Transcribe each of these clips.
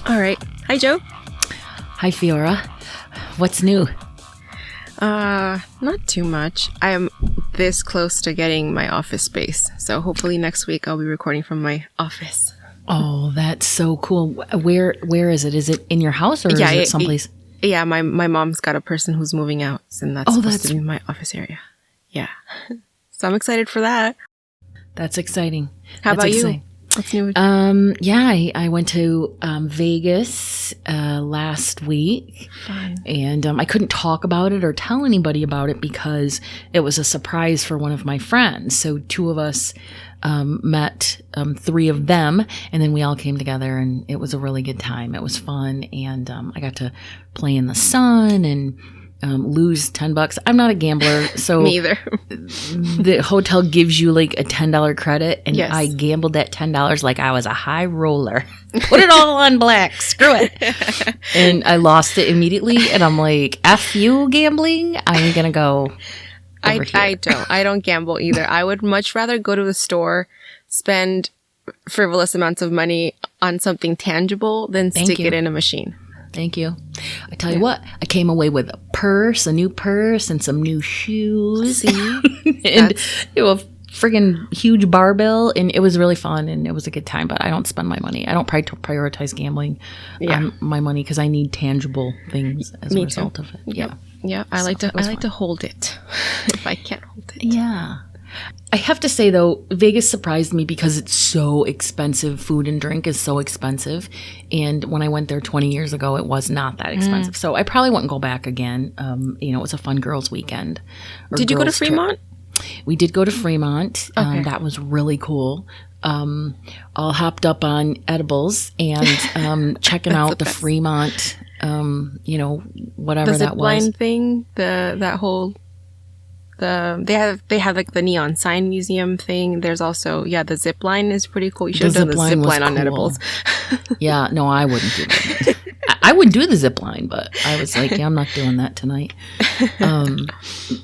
All right. Hi, Joe. Hi, Fiora. What's new? Not too much. I am this close to getting my office space. So hopefully next week I'll be recording from my office. Oh, that's so cool. Where is it? Is it in your house or is it someplace? Yeah, my mom's got a person who's moving out, and that's supposed to be my office area. Yeah. So I'm excited for that. That's exciting. How about you? What's new? Yeah, I went to Vegas last week. Fun. And I couldn't talk about it or tell anybody about it because it was a surprise for one of my friends. So two of us met, three of them, and then we all came together, and it was a really good time. It was fun, and I got to play in the sun and lose $10. I'm not a gambler, so Me either. The hotel gives you like a $10 credit, and Yes. I gambled that $10 like I was a high roller. Put it all on black. Screw it. And I lost it immediately, and I'm like, F you gambling. I'm gonna go. I don't gamble either. I would much rather go to a store, spend frivolous amounts of money on something tangible than stick it in a machine. Thank you. I tell you what, I came away with a new purse, and some new shoes. See? And a friggin' huge barbell, and it was really fun, and it was a good time, but I don't spend my money. I don't prioritize gambling on my money because I need tangible things as a result of it. Yeah. Yeah, I like to hold it if I can't hold it. Yeah. I have to say, though, Vegas surprised me because it's so expensive. Food and drink is so expensive. And when I went there 20 years ago, it was not that expensive. So I probably wouldn't go back again. It was a fun girls' weekend. Did you go to Fremont? We did go to Fremont. Okay. That was really cool. All hopped up on edibles and checking out the Fremont, whatever that was. The zipline thing, that whole... they have like the neon sign museum thing. There's also the zip line is pretty cool. You should have done the zip line on edibles. Yeah, no, I wouldn't do that. I would do the zip line, but I was like, I'm not doing that tonight.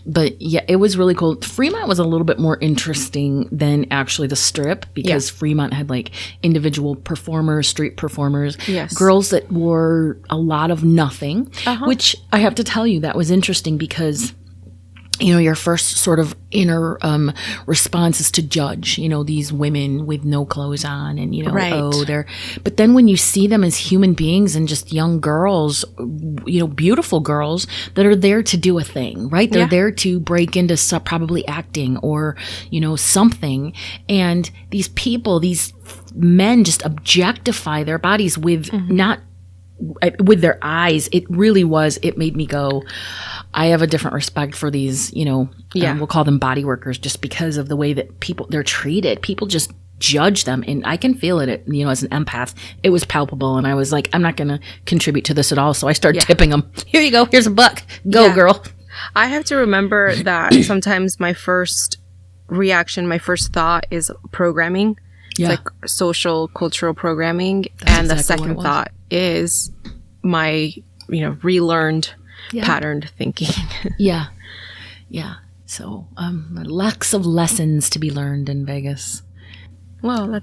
But yeah, it was really cool. Fremont was a little bit more interesting than actually the Strip because Fremont had like individual performers, street performers, girls that wore a lot of nothing, which I have to tell you, that was interesting because your first sort of inner response is to judge, these women with no clothes on and, they're... But then when you see them as human beings and just young girls, beautiful girls that are there to do a thing, right? They're there to break into probably acting or, something. And these people, these men just objectify their bodies with with their eyes. It made me go, I have a different respect for these, we'll call them body workers just because of the way that they're treated. People just judge them, and I can feel it, as an empath. It was palpable, and I was like, I'm not going to contribute to this at all. So I started tipping them. Here you go. Here's a $1. Go, girl. I have to remember that sometimes my first reaction, my first thought is programming. It's like social, cultural programming. And the second thought is my, relearned patterned thinking. Yeah. So, lots of lessons to be learned in Vegas. Well,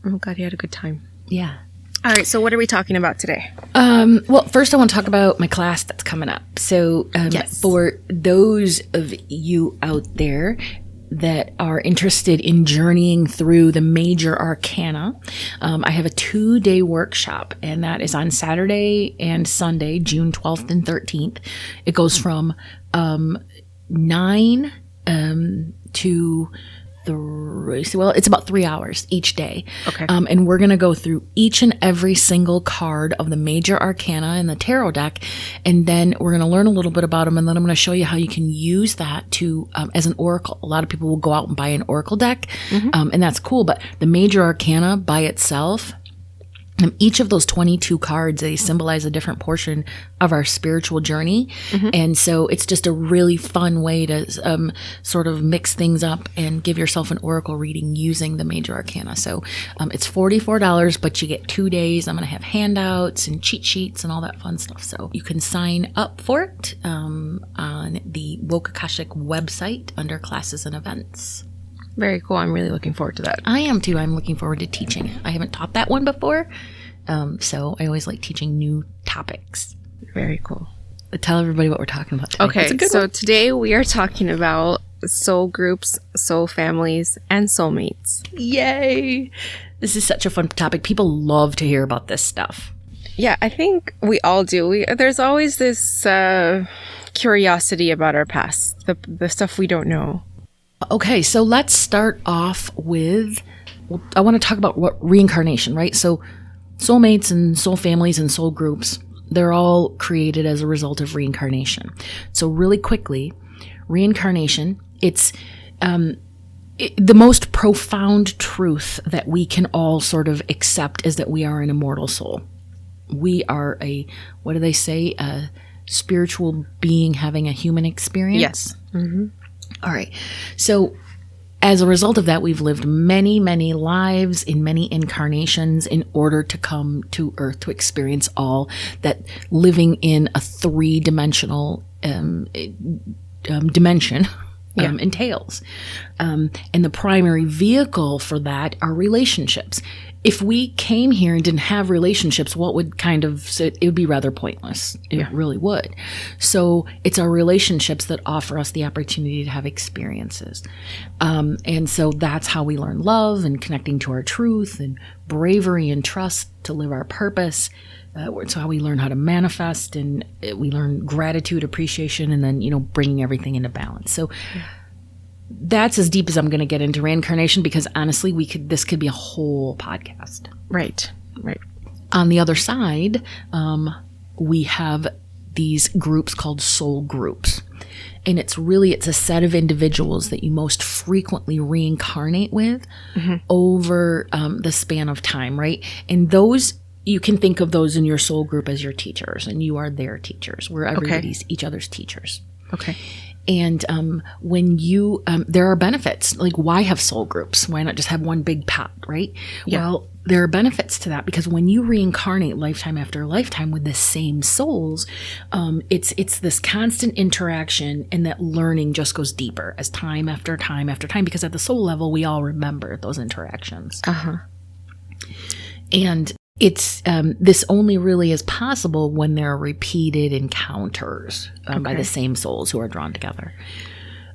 I'm glad you had a good time. Yeah. All right. So what are we talking about today? Well, first I want to talk about my class that's coming up. So, for those of you out there that are interested in journeying through the major arcana, I have a 2-day workshop, and that is on Saturday and Sunday, June 12th and 13th. It goes from 9 to 3. Well, it's about 3 hours each day. Okay. And we're going to go through each and every single card of the major arcana in the tarot deck. And then we're going to learn a little bit about them. And then I'm going to show you how you can use that to, as an oracle. A lot of people will go out and buy an oracle deck. And that's cool. But the major arcana by itself Each of those 22 cards, they symbolize a different portion of our spiritual journey. And so it's just a really fun way to sort of mix things up and give yourself an oracle reading using the major arcana. So it's $44, but you get 2 days. I'm going to have handouts and cheat sheets and all that fun stuff. So you can sign up for it on the Woke Akashic website under classes and events. Very cool. I'm really looking forward to that. I am too. I'm looking forward to teaching it. I haven't taught that one before, so I always like teaching new topics. Very cool. Tell everybody what we're talking about today. Okay, so today we are talking about soul groups, soul families, and soulmates. Yay! This is such a fun topic. People love to hear about this stuff. Yeah, I think we all do. There's always this curiosity about our past, the stuff we don't know. Okay, so let's start off with, I want to talk about what reincarnation, right? So soulmates and soul families and soul groups, they're all created as a result of reincarnation. So really quickly, reincarnation, it's the most profound truth that we can all sort of accept is that we are an immortal soul. We are what do they say? A spiritual being having a human experience? Yes. Mm-hmm. All right. So as a result of that, we've lived many, many lives in many incarnations in order to come to Earth to experience all that living in a three-dimensional dimension entails. And the primary vehicle for that are relationships. If we came here and didn't have relationships, it would be rather pointless. It really would. So it's our relationships that offer us the opportunity to have experiences. And so that's how we learn love and connecting to our truth and bravery and trust to live our purpose. It's how we learn how to manifest, and we learn gratitude, appreciation, and then, bringing everything into balance. So that's as deep as I'm going to get into reincarnation, because honestly, this could be a whole podcast. Right. On the other side, we have these groups called soul groups. And it's a set of individuals that you most frequently reincarnate with over the span of time, right? And those, you can think of those in your soul group as your teachers, and you are their teachers. We're everybody's each other's teachers. Okay. And when you, there are benefits. Like, why have soul groups? Why not just have one big pot, right? Yeah. Well, there are benefits to that, because when you reincarnate lifetime after lifetime with the same souls, it's this constant interaction, and that learning just goes deeper as time after time after time, because at the soul level, we all remember those interactions. And it's this only really is possible when there are repeated encounters by the same souls who are drawn together.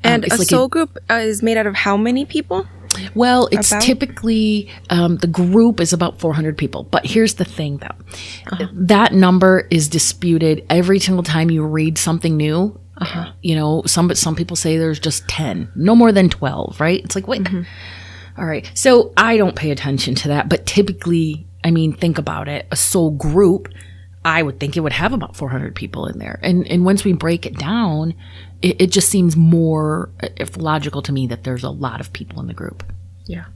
And a soul group is made out of how many people? Well, it's typically, the group is about 400 people. But here's the thing, though. That number is disputed every single time you read something new. Some people say there's just 10, no more than 12, right? It's like, wait. All right. So I don't pay attention to that. But typically, think about it. A soul group, I would think it would have about 400 people in there. And once we break it down, it just seems more logical to me that there's a lot of people in the group. Yeah.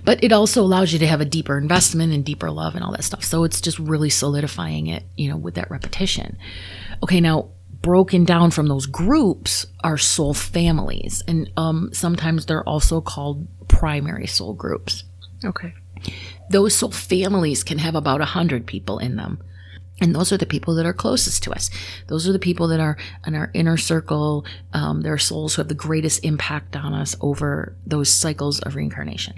But it also allows you to have a deeper investment and deeper love and all that stuff. So it's just really solidifying it, with that repetition. Okay, now, broken down from those groups are soul families. And sometimes they're also called primary soul groups. Okay. Those soul families can have about 100 people in them. And those are the people that are closest to us. Those are the people that are in our inner circle. They're souls who have the greatest impact on us over those cycles of reincarnation.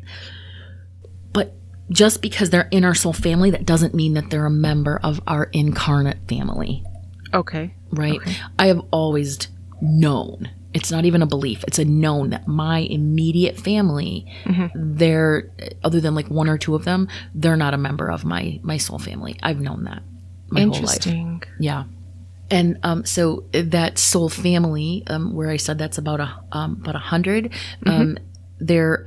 But just because they're in our soul family, that doesn't mean that they're a member of our incarnate family. Okay. Right? Okay. I have always known, it's not even a belief, it's a known that my immediate family, they're, other than like one or two of them, they're not a member of my soul family. I've known that my whole life. Interesting. Yeah. And so that soul family, where I said that's about 100, they're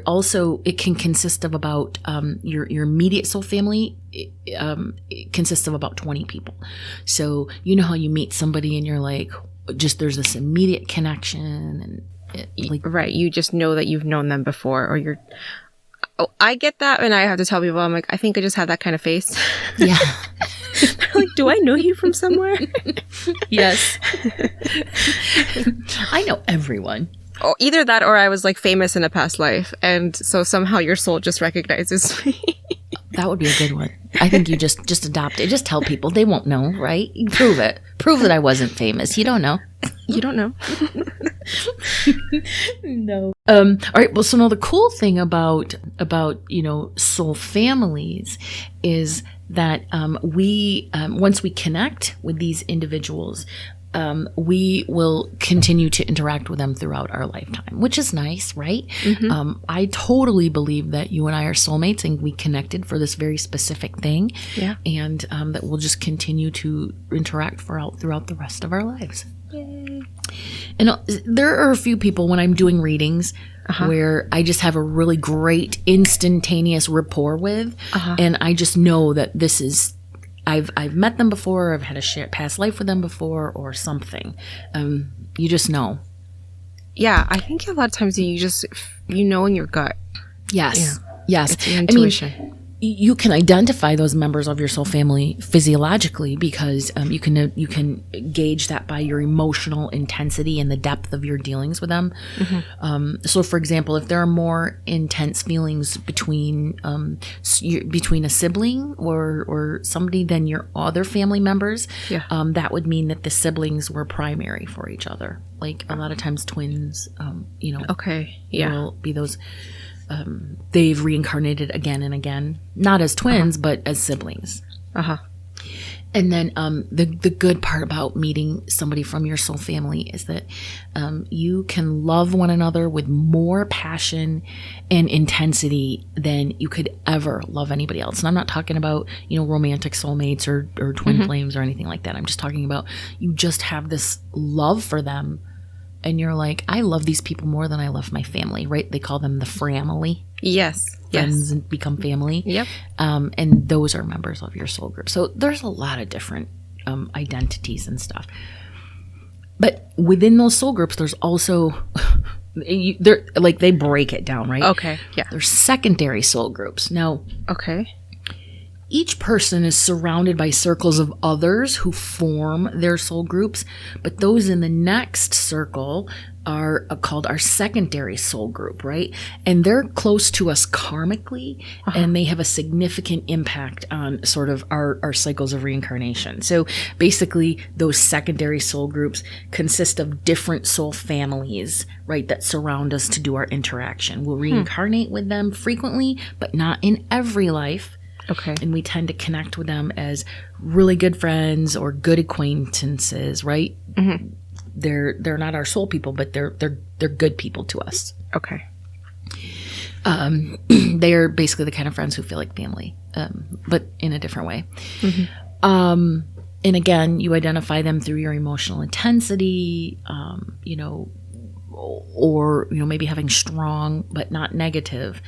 also, it can consist of about your immediate soul family. It consists of about 20 people. So you know how you meet somebody and you're like, just there's this immediate connection, and right, you just know that you've known them before, or Oh, I get that, and I have to tell people, I'm like, I think I just have that kind of face. Yeah. They're like, do I know you from somewhere? Yes. I know everyone. Oh, either that or I was like famous in a past life, and so somehow your soul just recognizes me. That would be a good one. I think you just adopt it. Just tell people. They won't know, right? You prove it. Prove that I wasn't famous. You don't know. You don't know. No. All right. Well, so now the cool thing about soul families is that we once we connect with these individuals, we will continue to interact with them throughout our lifetime, which is nice, right? Mm-hmm. I totally believe that you and I are soulmates and we connected for this very specific thing. Yeah. And that we'll just continue to interact throughout the rest of our lives. Yay. And there are a few people when I'm doing readings where I just have a really great instantaneous rapport with. And I just know that this is... I've met them before, I've had a past life with them before, or something. You just know. Yeah, I think a lot of times you know in your gut. Yes, yeah. Yes. It's your intuition. I mean, you can identify those members of your soul family physiologically because you can gauge that by your emotional intensity and the depth of your dealings with them. Mm-hmm. So, for example, if there are more intense feelings between a sibling or somebody than your other family members, that would mean that the siblings were primary for each other. Like a lot of times, twins, will be those. They've reincarnated again and again, not as twins, but as siblings. And then the good part about meeting somebody from your soul family is that you can love one another with more passion and intensity than you could ever love anybody else. And I'm not talking about, romantic soulmates or twin flames or anything like that. I'm just talking about you just have this love for them. And you're like, I love these people more than I love my family, right? They call them the framily. Yes. Friends and become family. Yep. And those are members of your soul group. So there's a lot of different identities and stuff. But within those soul groups, there's also, they break it down, right? Okay. Yeah. There's secondary soul groups. Now. Okay. Each person is surrounded by circles of others who form their soul groups, but those in the next circle are called our secondary soul group, right? And they're close to us karmically, and they have a significant impact on sort of our cycles of reincarnation. So basically, those secondary soul groups consist of different soul families, right, that surround us to do our interaction. We'll reincarnate with them frequently, but not in every life. Okay. And we tend to connect with them as really good friends or good acquaintances, right? Mm-hmm. They're not our soul people, but they're good people to us. Okay. They are basically the kind of friends who feel like family, but in a different way. Mm-hmm. And again, you identify them through your emotional intensity, or maybe having strong but not negative.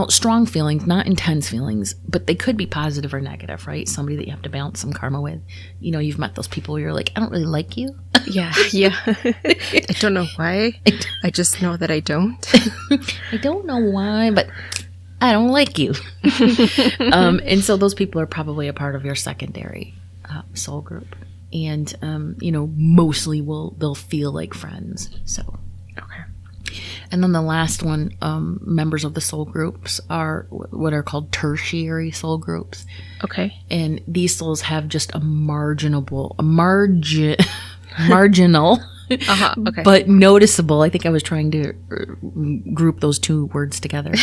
Strong feelings, not intense feelings, but they could be positive or negative, right? Somebody that you have to balance some karma with. You've met those people where you're like, I don't really like you. Yeah. I don't know why. I just know that I don't. I don't know why, but I don't like you. And so those people are probably a part of your secondary soul group. And, mostly they'll feel like friends. So, okay. And then the last one, members of the soul groups are what are called tertiary soul groups. Okay. And these souls have just a marginal, okay. but noticeable, I think I was trying to group those two words together,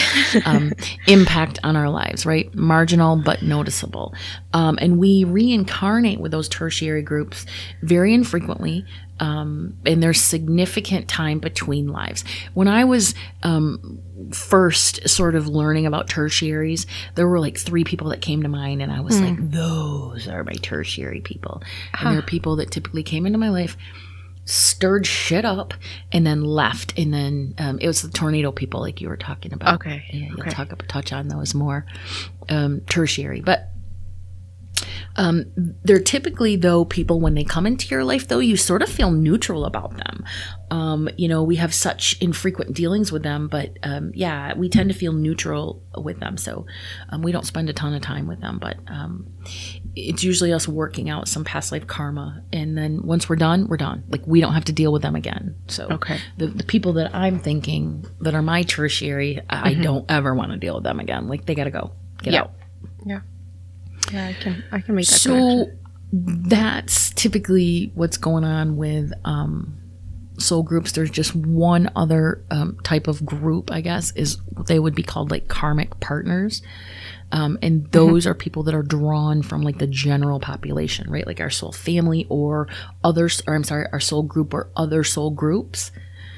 impact on our lives, right? Marginal, but noticeable. And we reincarnate with those tertiary groups very infrequently. And there's significant time between lives. When I was first sort of learning about tertiaries, there were like 3 people that came to mind, and I was like, those are my tertiary people. And they're people that typically came into my life, stirred shit up, and then left. And then it was the tornado people like you were talking about. Okay. Yeah, you'll touch on those more tertiary. But They're typically, though, people when they come into your life, though, you sort of feel neutral about them. We have such infrequent dealings with them, but we tend to feel neutral with them. So we don't spend a ton of time with them, but it's usually us working out some past life karma. And then once we're done, we're done. Like, we don't have to deal with them again. So the people that I'm thinking that are my tertiary, I don't ever want to deal with them again. Like, they got to go. Get out. Yeah. Yeah, I can make that so connection. That's typically what's going on with soul groups. There's just one other type of group, I guess, is they would be called like karmic partners. And those are people that are drawn from like the general population, right? Like our soul family or others, or I'm sorry, our soul group or other soul groups.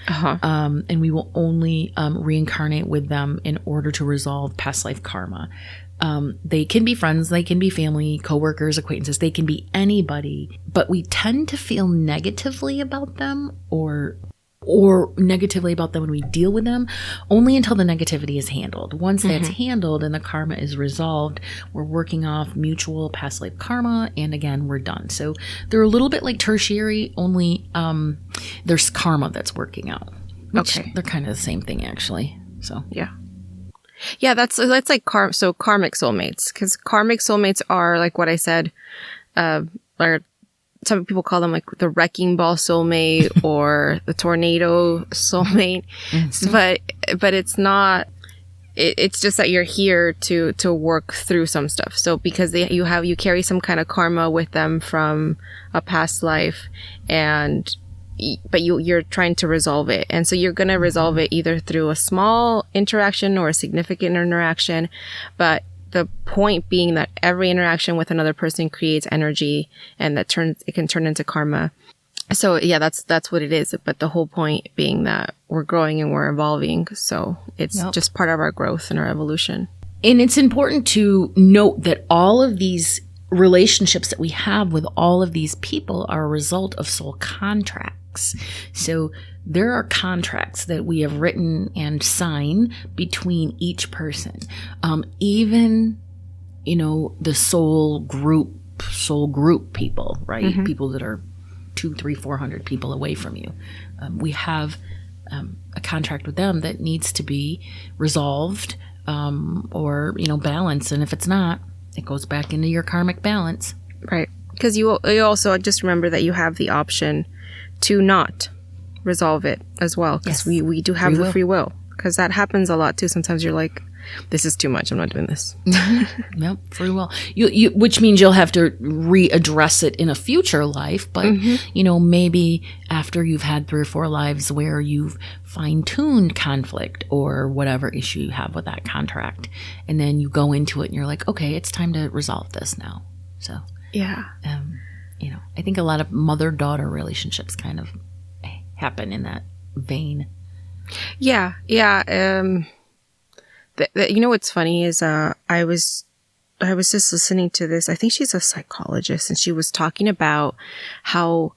And we will only reincarnate with them in order to resolve past life karma. They can be friends, they can be family, coworkers, acquaintances, they can be anybody, but we tend to feel negatively about them or negatively about them when we deal with them only until the negativity is handled. Once that's handled and the karma is resolved, we're working off mutual past life karma, and again, we're done. So they're a little bit like tertiary, only there's karma that's working out. They're kind of the same thing, actually. So yeah, that's like karmic soulmates, because karmic soulmates are like what I said, or some people call them like the wrecking ball soulmate or the tornado soulmate. But it's not. It's just that you're here to work through some stuff. So because you carry some kind of karma with them from a past life, but you're trying to resolve it. And so you're going to resolve it either through a small interaction or a significant interaction. But the point being that every interaction with another person creates energy, and it can turn into karma. So yeah, that's what it is. But the whole point being that we're growing and we're evolving. So it's just part of our growth and our evolution. And it's important to note that all of these relationships that we have with all of these people are a result of soul contracts. So there are contracts that we have written and signed between each person. Even, the soul group people, right? People that are 200, 300, 400 people away from you. We have a contract with them that needs to be resolved or, balanced. And if it's not, it goes back into your karmic balance. Right. Because you also just remember that you have the option to not resolve it as well. Because we do have the free will. Because that happens a lot too. Sometimes you're like, this is too much. I'm not doing this. Yep, free will. You, which means you'll have to readdress it in a future life. But, maybe after you've had 3 or 4 lives where you've fine-tuned conflict or whatever issue you have with that contract. And then you go into it and you're like, okay, it's time to resolve this now. So, yeah. I think a lot of mother-daughter relationships kind of happen in that vein. Yeah. What's funny is I was just listening to this. I think she's a psychologist, and she was talking about how,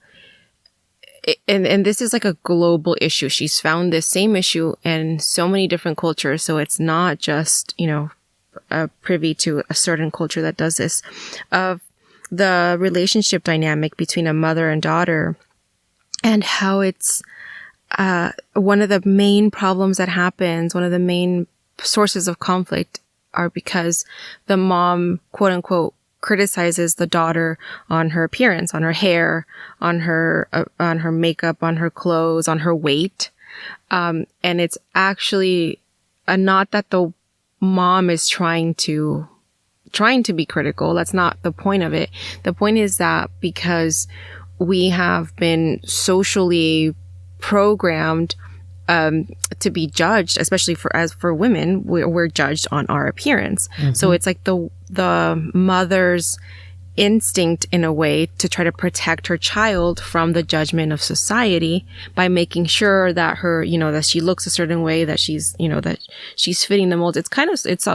and this is like a global issue. She's found this same issue in so many different cultures. So it's not just, privy to a certain culture that does this, of the relationship dynamic between a mother and daughter, and how it's one of the main problems that happens, one of the main sources of conflict are because the mom, quote unquote, criticizes the daughter on her appearance, on her hair, on her makeup, on her clothes, on her weight. And it's actually not that the mom is trying to be critical. That's not the point of it. The point is that because we have been socially programmed to be judged, especially for women, we're judged on our appearance. So it's like the mother's instinct in a way to try to protect her child from the judgment of society by making sure that her, that she looks a certain way, that she's, that she's fitting the mold. It's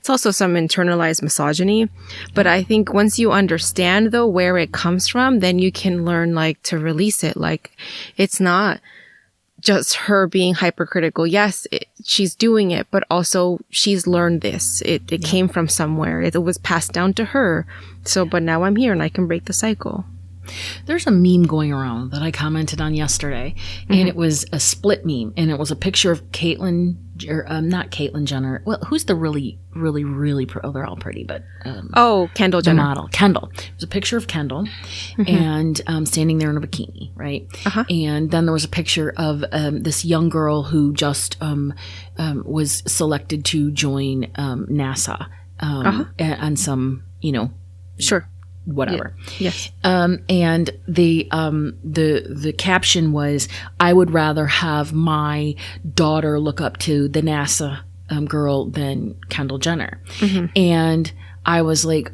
also some internalized misogyny. But I think once you understand though where it comes from, then you can learn to release it. It's not just her being hypercritical. Yes, she's doing it, but also she's learned this. It came from somewhere. It was passed down to her. So, but now I'm here and I can break the cycle. There's a meme going around that I commented on yesterday, and it was a split meme, and it was a picture of Caitlyn, not Caitlyn Jenner. Well, who's the really they're all pretty, but Kendall Jenner, the model, Kendall. It was a picture of Kendall, and standing there in a bikini, right? And then there was a picture of this young girl who just was selected to join NASA on some, sure. Whatever. Yeah. Yes. And the caption was, I would rather have my daughter look up to the NASA girl than Kendall Jenner. And I was like,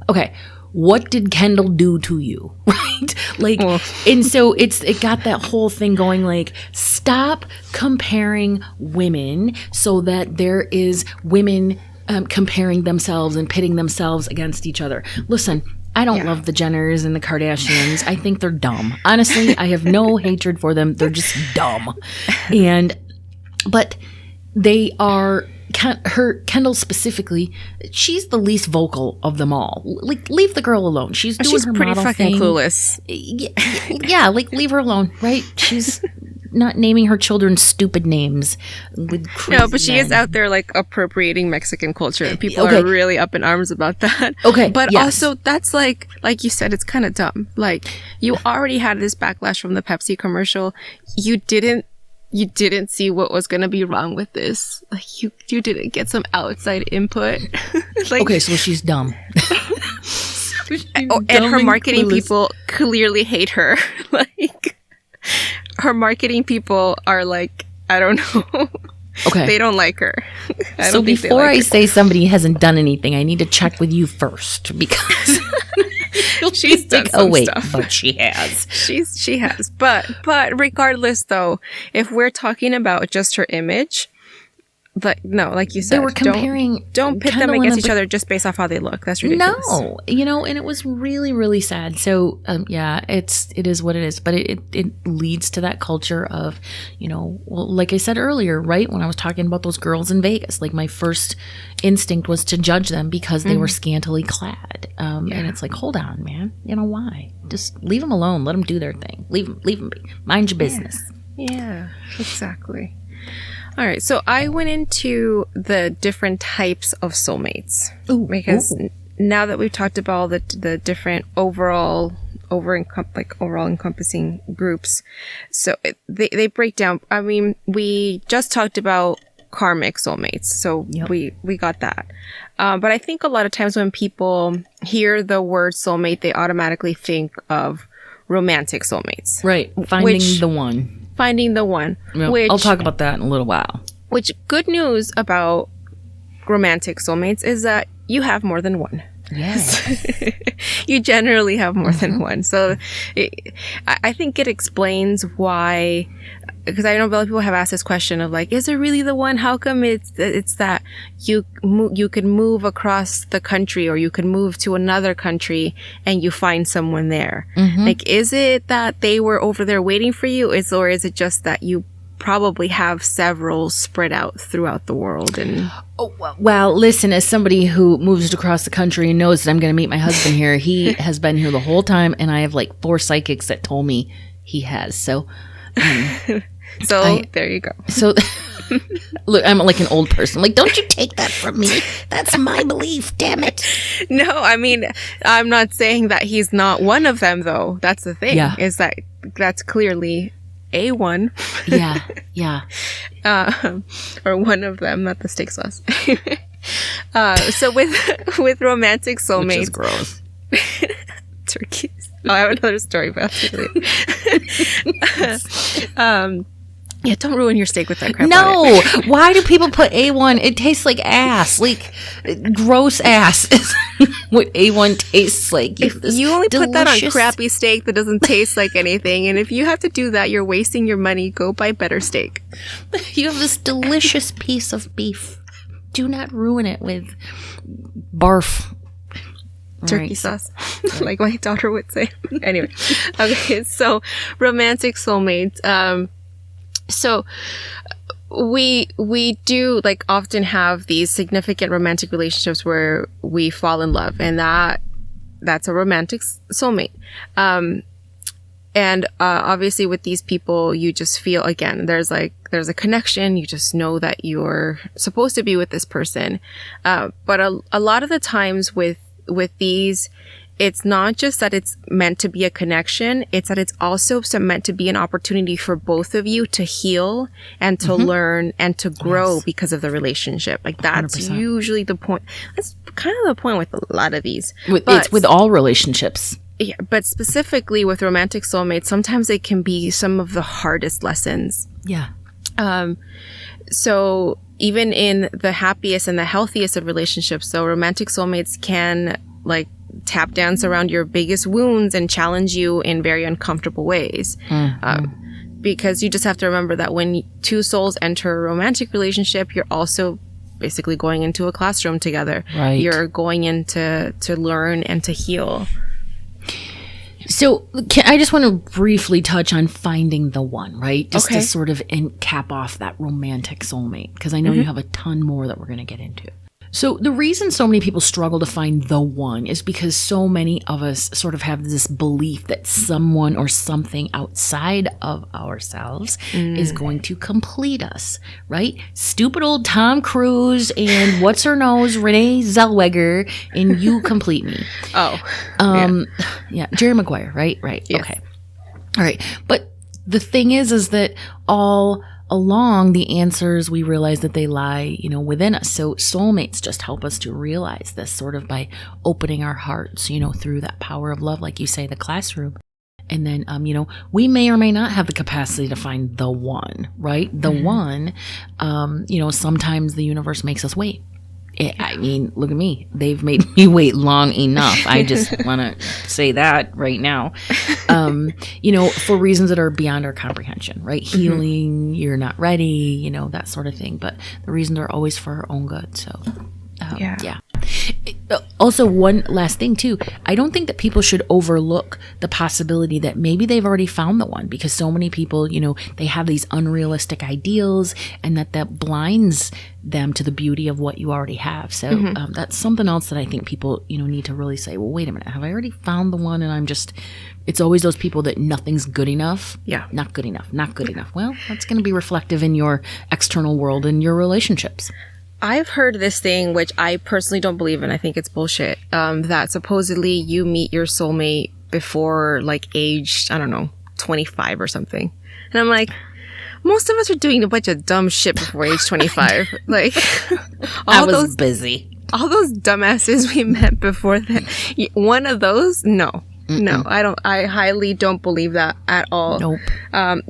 okay, what did Kendall do to you? Right? Like, and so it got that whole thing going, like, stop comparing women so that there is women comparing themselves and pitting themselves against each other. Listen, I don't love the Jenners and the Kardashians. I think they're dumb. Honestly, I have no hatred for them. They're just dumb. But they are, Kendall specifically, she's the least vocal of them all. Like, leave the girl alone. She's doing her pretty model fucking thing. Clueless. Yeah, like, leave her alone, right? She's not naming her children stupid names with crazy No, but she is out there, like, appropriating Mexican culture, and people are really up in arms about that. Okay, but also that's like you said, it's kind of dumb. Like, you already had this backlash from the Pepsi commercial. You didn't see what was going to be wrong with this. Like, you didn't get some outside input. Like, okay, so she's dumb. And her marketing people clearly hate her. Like, her marketing people are like, I don't know. Okay. They don't like her. So before I say somebody hasn't done anything, I need to check with you first, because she's done some stuff. But she has. She has. But regardless, though, if we're talking about just her image, like you said, they were comparing. Don't pit them against each other just based off how they look. That's ridiculous. No, and it was really, really sad. So, it is what it is. But it leads to that culture of, like I said earlier, right when I was talking about those girls in Vegas, like, my first instinct was to judge them because they were scantily clad, and it's like, hold on, man, why? Just leave them alone. Let them do their thing. Leave them be. Mind your business. Yeah, exactly. All right, so I went into the different types of soulmates because now that we've talked about the different overall encompassing groups, so they break down. I mean, we just talked about karmic soulmates, so we got that. But I think a lot of times when people hear the word soulmate, they automatically think of romantic soulmates, right? Finding the one. Which I'll talk about that in a little while. Which, good news about romantic soulmates is that you have more than one. Yes. You generally have more than one. So I think it explains why, because I know a lot of people have asked this question of, like, is it really the one? How come it's that you could move across the country, or you could move to another country and you find someone there? Like, is it that they were over there waiting for you, or is it just that you probably have several spread out throughout the world? And well, listen, as somebody who moves across the country and knows that I'm going to meet my husband here, he has been here the whole time, and I have like 4 psychics that told me he has. So there you go. So look, I'm like an old person. Like, don't you take that from me. That's my belief, damn it. No, I mean, I'm not saying that he's not one of them, though. That's the thing. Yeah. Is that's clearly a one. Yeah. Or one of them, not the steak sauce. So with romantic soulmates, which is gross. Turkeys. I have another story about it. Yeah, don't ruin your steak with that crap. No, why do people put A1? It tastes like ass, like gross ass. Is what A1 tastes like. You only put that on crappy steak that doesn't taste like anything, and if you have to do that, you're wasting your money. Go buy better steak. You have this delicious piece of beef. Do not ruin it with barf. Turkey sauce, like my daughter would say. Anyway, okay, so romantic soulmates. So we do like often have these significant romantic relationships where we fall in love, and that's a romantic soulmate. And obviously with these people, you just feel, again, there's a connection. You just know that you're supposed to be with this person. But a lot of the times with these, it's not just that it's meant to be a connection, it's that it's also meant to be an opportunity for both of you to heal and to learn and to grow because of the relationship. Like that's 100%. Usually the point. That's kind of the point with a lot of these. It's with all relationships. Yeah, but specifically with romantic soulmates, sometimes it can be some of the hardest lessons. Yeah. So even in the happiest and the healthiest of relationships, so romantic soulmates can like tap dance around your biggest wounds and challenge you in very uncomfortable ways. Because you just have to remember that when two souls enter a romantic relationship, you're also basically going into a classroom together. Right. You're going in to learn and to heal. So I just want to briefly touch on finding the one, right? Just to sort of cap off that romantic soulmate, because I know you have a ton more that we're going to get into. So the reason so many people struggle to find the one is because so many of us sort of have this belief that someone or something outside of ourselves is going to complete us, right? Stupid old Tom Cruise and what's her nose, Renee Zellweger, and you complete me. Yeah, Jerry Maguire, right? Yes. Okay. All right. But the thing is that all along the answers, we realize that they lie, within us. So soulmates just help us to realize this sort of by opening our hearts, through that power of love, like you say, the classroom. And then, we may or may not have the capacity to find the one, right? The one, sometimes the universe makes us wait. I mean, look at me. They've made me wait long enough. I just want to say that right now. For reasons that are beyond our comprehension, right? Healing, you're not ready, that sort of thing. But the reasons are always for our own good. So, yeah. Also, one last thing too. I don't think that people should overlook the possibility that maybe they've already found the one, because so many people, they have these unrealistic ideals, and that blinds them to the beauty of what you already have. So that's something else that I think people, need to really say, well, wait a minute, have I already found the one? And it's always those people that nothing's good enough. Yeah. Not good enough. Well, that's going to be reflective in your external world and your relationships. I've heard this thing, which I personally don't believe in. I think it's bullshit. That supposedly you meet your soulmate before like age, 25 or something. And I'm like, most of us are doing a bunch of dumb shit before age 25. Like, I was busy. All those dumbasses we met before that. One of those? No. Mm-mm. No, I don't. I highly don't believe that at all. Nope.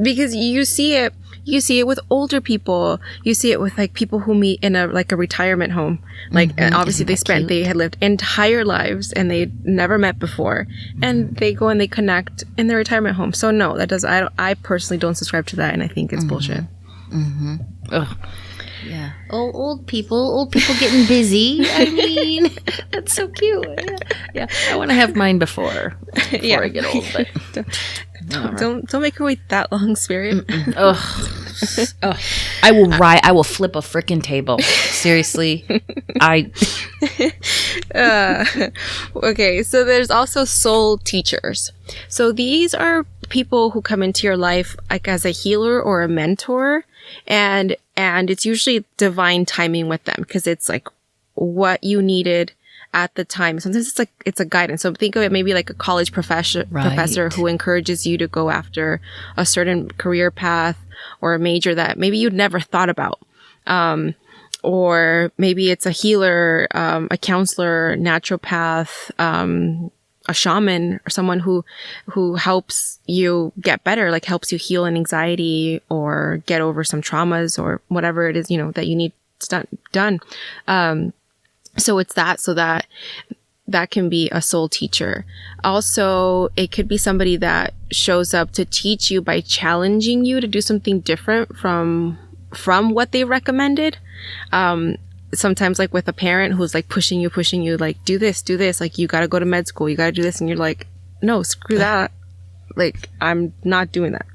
Because you see it. You see it with older people. You see it with like people who meet in a retirement home. Like, and obviously they had lived entire lives and they never met before, and they go and they connect in their retirement home. So no, that does. I personally don't subscribe to that, and I think it's bullshit. Ugh. Yeah. Old people getting busy. I mean, that's so cute. Yeah. I want to have mine before I get old. But don't make her wait that long, Spirit. Ugh. I will flip a frickin' table. Seriously. Okay, so there's also soul teachers. So these are people who come into your life like as a healer or a mentor, and it's usually divine timing with them, because it's like what you needed at the time. Sometimes it's a guidance. So think of it maybe like a college professor who encourages you to go after a certain career path or a major that maybe you'd never thought about. Or maybe it's a healer, a counselor, naturopath, a shaman, or someone who helps you get better, like helps you heal an anxiety or get over some traumas or whatever it is, that you need done. So it's that can be a soul teacher. Also, it could be somebody that shows up to teach you by challenging you to do something different from what they recommended. Sometimes like with a parent who's like pushing you, like, do this, like, you got to go to med school, you got to do this. And you're like, no, screw that. like, I'm not doing that.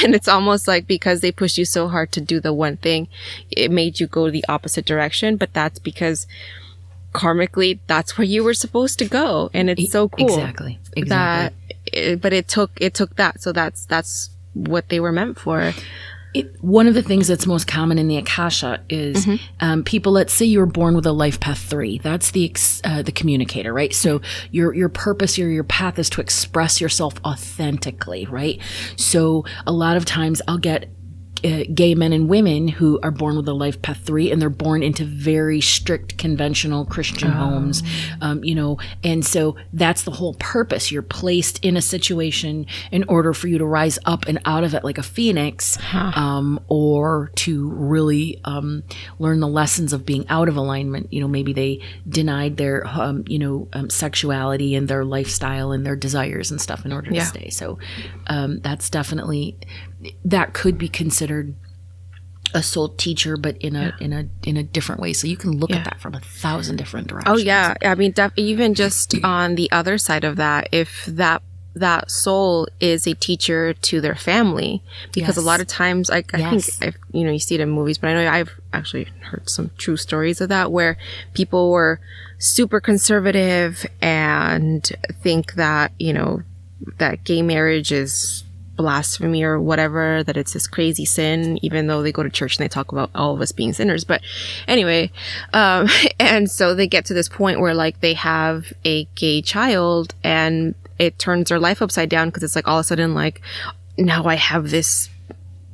And it's almost like because they pushed you so hard to do the one thing, it made you go the opposite direction. But that's because karmically, that's where you were supposed to go. And it's so cool. Exactly. But it took that. So that's what they were meant for. One of the things that's most common in the Akasha is people, let's say you were born with a life path 3. That's the communicator, right? So your purpose, your path is to express yourself authentically, right? So a lot of times I'll get gay men and women who are born with a life path 3, and they're born into very strict conventional Christian homes, and so that's the whole purpose. You're placed in a situation in order for you to rise up and out of it like a phoenix, or to really learn the lessons of being out of alignment. Maybe they denied their sexuality and their lifestyle and their desires and stuff in order to stay. So that's definitely, that could be considered a soul teacher, but in a different way. So you can look at that from 1,000 different directions. Oh yeah, I mean, even just on the other side of that, if that soul is a teacher to their family, because a lot of times, I think you see it in movies, but I know I've actually heard some true stories of that where people were super conservative and think that that gay marriage is blasphemy or whatever, that it's this crazy sin, even though they go to church and they talk about all of us being sinners. But anyway, and so they get to this point where like they have a gay child and it turns their life upside down, because it's like all of a sudden like, now I have this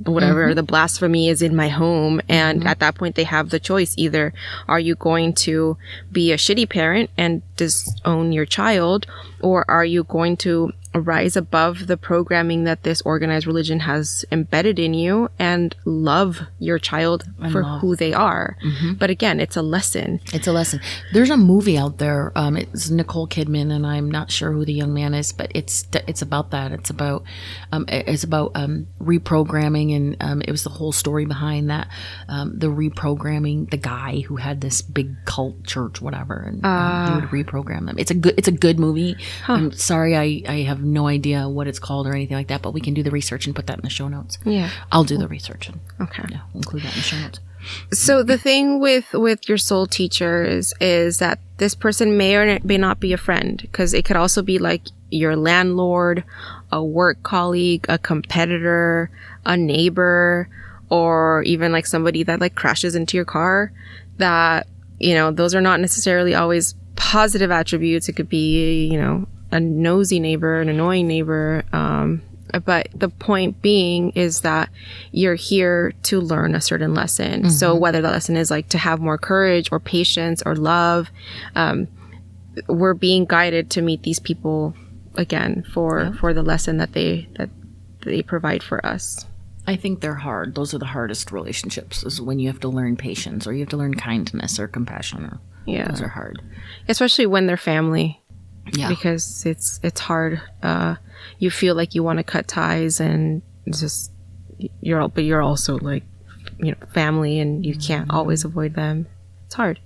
whatever, the blasphemy is in my home. And at that point they have the choice. Either are you going to be a shitty parent and disown your child, or are you going to rise above the programming that this organized religion has embedded in you and love your child for who they are. But again, it's a lesson. There's a movie out there. It's Nicole Kidman, and I'm not sure who the young man is, but it's about that. It's about reprogramming, and it was the whole story behind that. The reprogramming, the guy who had this big cult church, whatever, and he would reprogram them. It's a good movie. I'm sorry, I have no idea what it's called or anything like that, but we can do the research and put that in the show notes. I'll do the research and include that in the show notes. So the thing with your soul teachers is that this person may or may not be a friend, because it could also be like your landlord, a work colleague, a competitor, a neighbor, or even like somebody that like crashes into your car. That those are not necessarily always positive attributes. It could be a nosy neighbor, an annoying neighbor. But the point being is that you're here to learn a certain lesson. So whether the lesson is like to have more courage or patience or love, we're being guided to meet these people again for the lesson that they provide for us. I think they're hard. Those are the hardest relationships, is when you have to learn patience, or you have to learn kindness or compassion. Those are hard. Especially when they're family. Because it's hard. You feel like you want to cut ties, and just you're also like family, and you can't always avoid them. It's hard.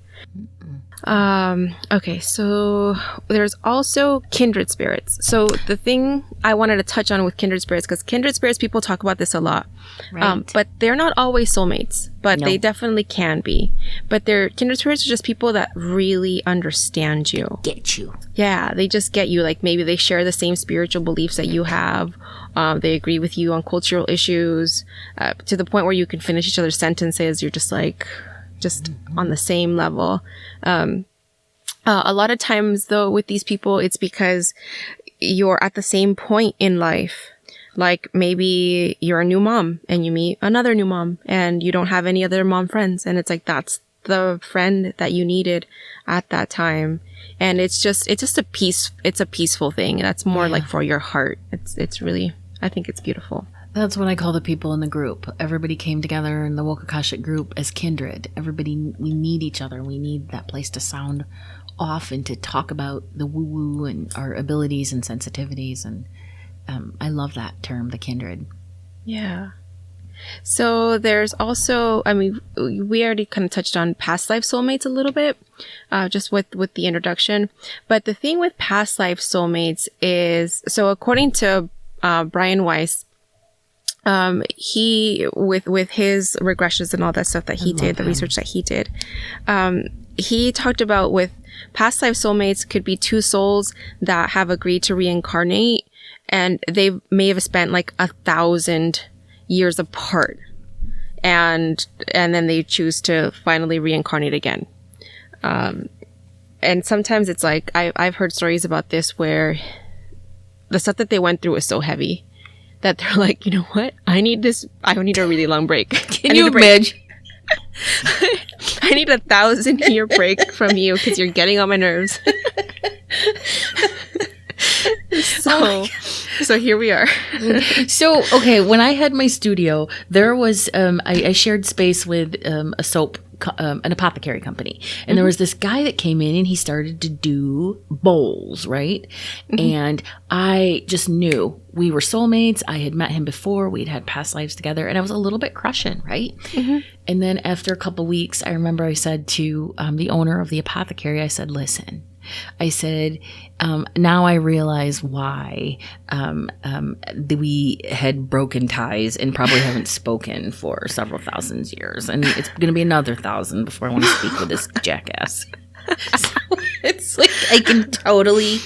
Okay, so there's also kindred spirits. So the thing I wanted to touch on with kindred spirits, because kindred spirits, people talk about this a lot, but they're not always soulmates, but they definitely can be. But kindred spirits are just people that really understand you. Get you. Yeah, they just get you. Like maybe they share the same spiritual beliefs that you have. They agree with you on cultural issues, to the point where you can finish each other's sentences. You're just like, on the same level. A lot of times though with these people, it's because you're at the same point in life. Like maybe you're a new mom and you meet another new mom and you don't have any other mom friends, and it's like that's the friend that you needed at that time. And it's just a peaceful thing. That's more like for your heart. It's really, I think it's beautiful. That's what I call the people in the group. Everybody came together in the Woke Akashic group as kindred. We need each other. We need that place to sound off and to talk about the woo-woo and our abilities and sensitivities. And I love that term, the kindred. Yeah. So there's also, I mean, we already kind of touched on past life soulmates a little bit, just with the introduction. But the thing with past life soulmates is, so according to Brian Weiss, he with his regressions and all that stuff that he did, the research that he did, he talked about with past life soulmates could be two souls that have agreed to reincarnate, and they may have spent like 1,000 years apart, and then they choose to finally reincarnate again. And sometimes it's like I've heard stories about this where the stuff that they went through was so heavy that they're like, you know what? I need a really long break. Can you imagine? I need 1,000-year break from you because you're getting on my nerves. So here we are. So, okay, when I had my studio, there was, I shared space with a soap, an apothecary company. And there was this guy that came in and he started to do bowls, right? And I just knew we were soulmates. I had met him before. We'd had past lives together. And I was a little bit crushing, right? And then after a couple weeks, I remember I said to the owner of the apothecary, I said, listen, I said, now I realize why we had broken ties and probably haven't spoken for several thousand years. And it's going to be another 1,000 before I want to speak with this jackass. So it's like I can totally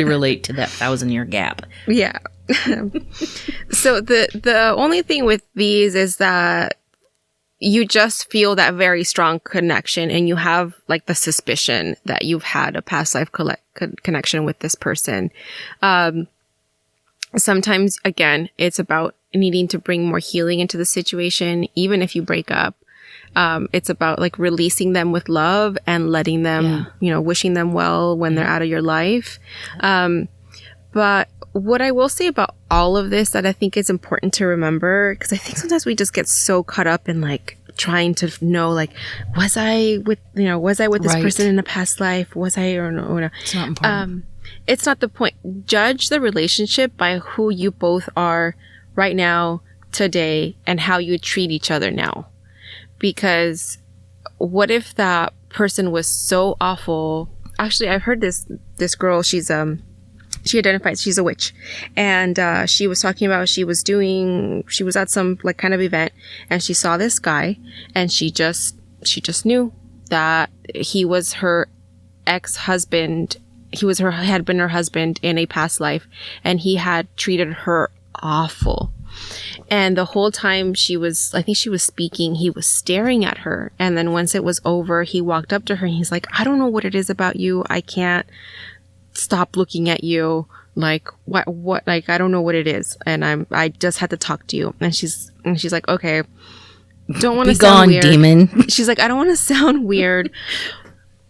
relate to that 1,000-year gap. Yeah. So the only thing with these is that you just feel that very strong connection, and you have like the suspicion that you've had a past life connection with this person. Sometimes, again, it's about needing to bring more healing into the situation. Even if you break up, it's about like releasing them with love and letting them, wishing them well when they're out of your life. But what I will say about all of this that I think is important to remember, because I think sometimes we just get so caught up in like trying to know, like, was I with this person in a past life? Was I or no? It's not important. It's not the point. Judge the relationship by who you both are right now, today, and how you treat each other now. Because what if that person was so awful? Actually, I've heard this girl, she identifies she's a witch, and she was talking about she was at some like kind of event, and she saw this guy, and she just knew that he was her ex-husband. Had been her husband in a past life, and he had treated her awful. And the whole time I think she was speaking, he was staring at her. And then once it was over, he walked up to her and he's like, I don't know what it is about you. I can't stop looking at you. Like, what, like, I don't know what it is. And I just had to talk to you. And she's like, okay, don't want to sound weird. Demon. She's like, I don't want to sound weird,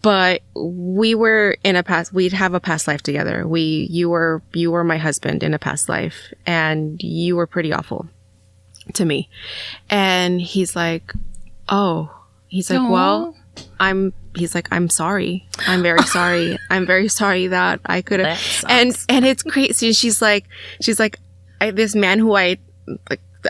but we'd have a past life together. You were my husband in a past life, and you were pretty awful to me. And he's like, oh, he's like, well, I'm sorry. I'm very sorry. I'm very sorry that I could have. And it's crazy. She's like, this man who I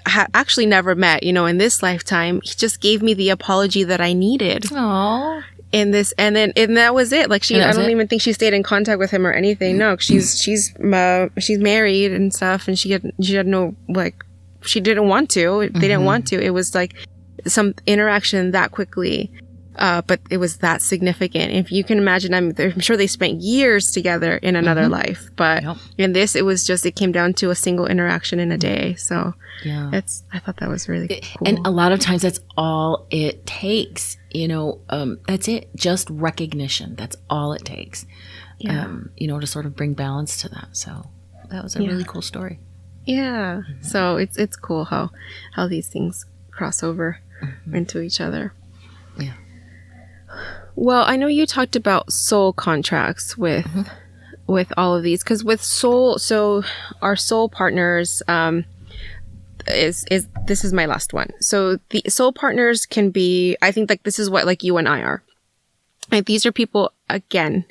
actually never met, in this lifetime, he just gave me the apology that I needed. Aww. In this, and that was it. Like I don't even think she stayed in contact with him or anything. No, she's married and stuff, and she had no, like, she didn't want to. They didn't want to. It was like some interaction that quickly. But it was that significant. If you can imagine, I'm sure they spent years together in another life, but in this, it came down to a single interaction in a day. So I thought that was really cool. And a lot of times that's all it takes, that's it. Just recognition. That's all it takes, to sort of bring balance to that. So that was a really cool story. Yeah. So it's cool how these things cross over into each other. Yeah. Well, I know you talked about soul contracts with all of these, because with soul, so our soul partners, this is my last one. So the soul partners can be, I think, like, this is what, like, you and I are. Like, these are people, again,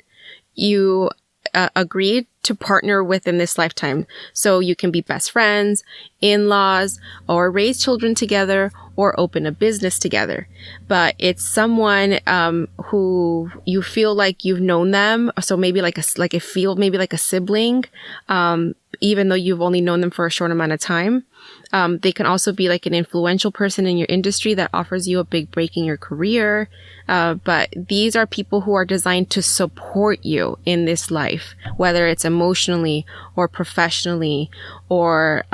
you agreed to partner with in this lifetime. So you can be best friends, in-laws, or raise children together, or open a business together. But it's someone who you feel like you've known them. So maybe like a sibling, even though you've only known them for a short amount of time. They can also be like an influential person in your industry that offers you a big break in your career. But these are people who are designed to support you in this life, whether it's emotionally or professionally or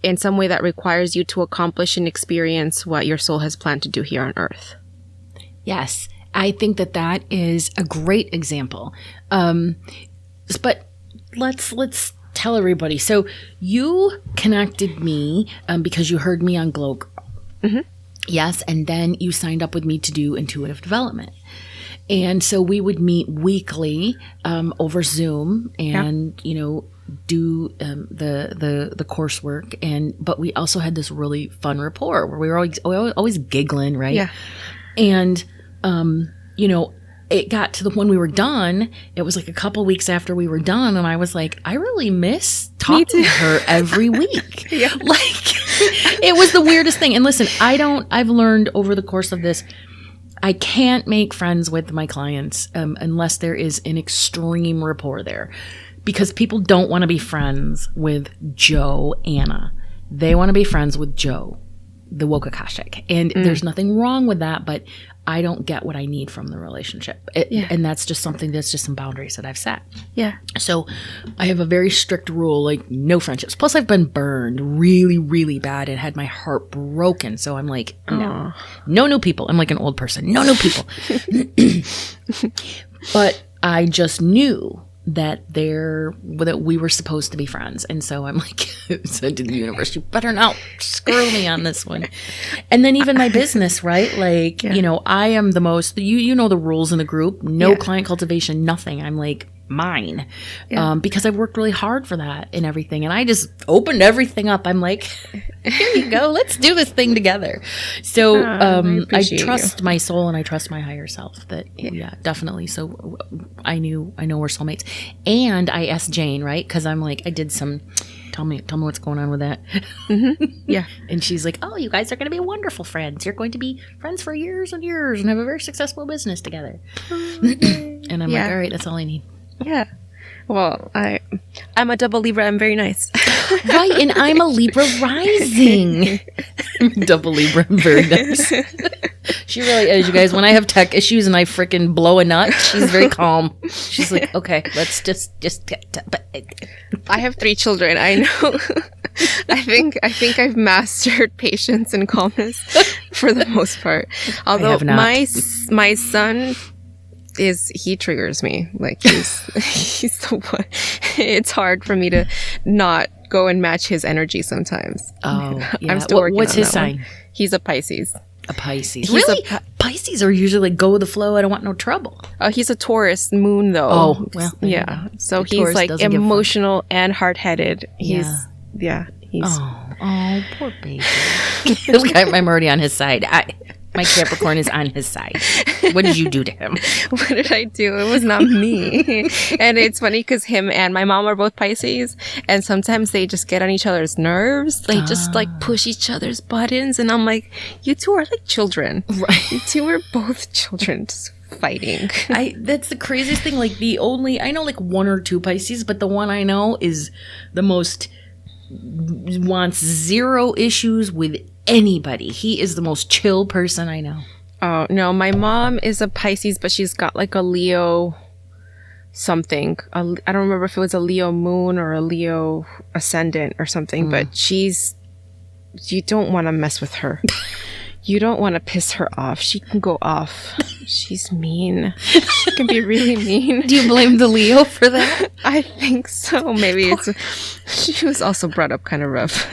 in some way that requires you to accomplish and experience what your soul has planned to do here on earth. Yes, I think that is a great example. But let's tell everybody. So you connected me because you heard me on Glow Girl. Mm-hmm. Yes, and then you signed up with me to do intuitive development. And so we would meet weekly over Zoom and, do the coursework. But we also had this really fun rapport where we were always giggling, right? Yeah. And, it got to when we were done, it was like a couple weeks after we were done, and I was like, I really miss talking to her every week. Yeah. Like, it was the weirdest thing. And listen, I've learned over the course of this, I can't make friends with my clients unless there is an extreme rapport there. Because people don't want to be friends with Joanna. They want to be friends with Joe, the woke Akashic. And there's nothing wrong with that, but I don't get what I need from the relationship. And that's just some boundaries that I've set. Yeah. So I have a very strict rule, like no friendships. Plus I've been burned really, really bad and had my heart broken. So I'm like, no new people. I'm like an old person. No new people. But I just knew that we were supposed to be friends. And so I'm like, said to the universe, you better not screw me on this one. And then even my business, right? Like, I am the most, you know the rules in the group, no client cultivation, nothing. I'm like, mine. Because I've worked really hard for that and everything. And I just opened everything up. I'm like, here you go. Let's do this thing together. So I trust my soul and I trust my higher self that, definitely. So I know we're soulmates. And I asked Jane, right? Because I'm like, I did some, tell me what's going on with that. Mm-hmm. Yeah. And she's like, oh, you guys are going to be wonderful friends. You're going to be friends for years and years and have a very successful business together. And I'm like, all right, that's all I need. Yeah. Well, I'm a double Libra. I'm very nice. Right, and I'm a Libra rising. Double Libra, I'm very nice. She really is, you guys. When I have tech issues and I freaking blow a nut, she's very calm. She's like, okay, let's just I have 3 children. I know. I think I've mastered patience and calmness for the most part. Although my son he triggers me. Like he's the one. It's hard for me to not go and match his energy sometimes. Oh, yeah. I'm still working What's on his that sign? One. He's a Pisces. A Pisces. Really? Pisces are usually like, go with the flow. I don't want no trouble. He's a Taurus moon though. Oh, well. Yeah. So he's like emotional and hard-headed. He's Oh, poor baby. Look, I'm already on his side. My Capricorn is on his side. What did you do to him? What did I do? It was not me. And it's funny because him and my mom are both Pisces. And sometimes they just get on each other's nerves. They just like push each other's buttons. And I'm like, you two are like children. Right. You two are both children just fighting. That's the craziest thing. Like I know like 1 or 2 Pisces, but the one I know is the most, wants 0 issues with anybody. He is the most chill person I know. Oh, no. My mom is a Pisces, but she's got like a Leo something. I don't remember if it was a Leo moon or a Leo ascendant or something, but you don't want to mess with her. You don't want to piss her off. She can go off. She's mean. She can be really mean. Do you blame the Leo for that? I think so. Maybe she was also brought up kind of rough.